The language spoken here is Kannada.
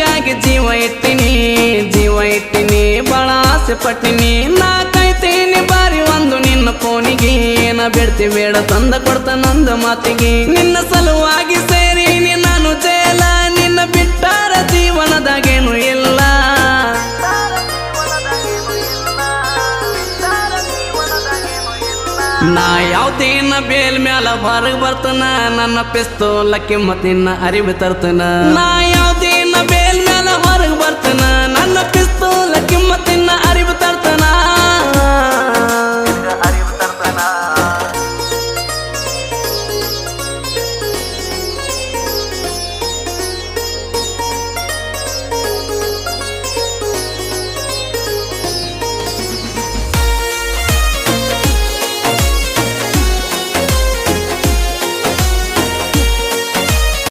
ನಿನಗಾಗಿ ಜೀವ ಇಟ್ಟಿನಿ ಬಾಳ ಆಸೆ ಪಟ್ಟಿನಿ ನಾ ಕಾಯ್ತೀನಿ ಬಾರಿ ಒಂದು ನಿನ್ನ ಫೋನಿಗೆ ಏನ ಬಿಡ್ತಿ ಬೇಡ ತಂದ ಕೊಡ್ತ ನಂದ ಮಾತಿಗೆ ನಿನ್ನ ಸಲುವಾಗಿ ಸೇರಿನಿ ನಾನು ಜೇಲ ನಿನ್ನ ಬಿಟ್ಟಾರ ಜೀವನದಾಗೇನು ಇಲ್ಲ ನಾ ಯಾವ್ದೇನ ಬೇಲ್ ಮ್ಯಾಲ ಹೊರಗ್ ಬರ್ತನ ನನ್ನ ಪಿಸ್ತೂಲ ಕಿಮ್ಮತ್ತಿನ ಅರಿವು ತರ್ತನ ನಾ ಯಾವ್ದೇ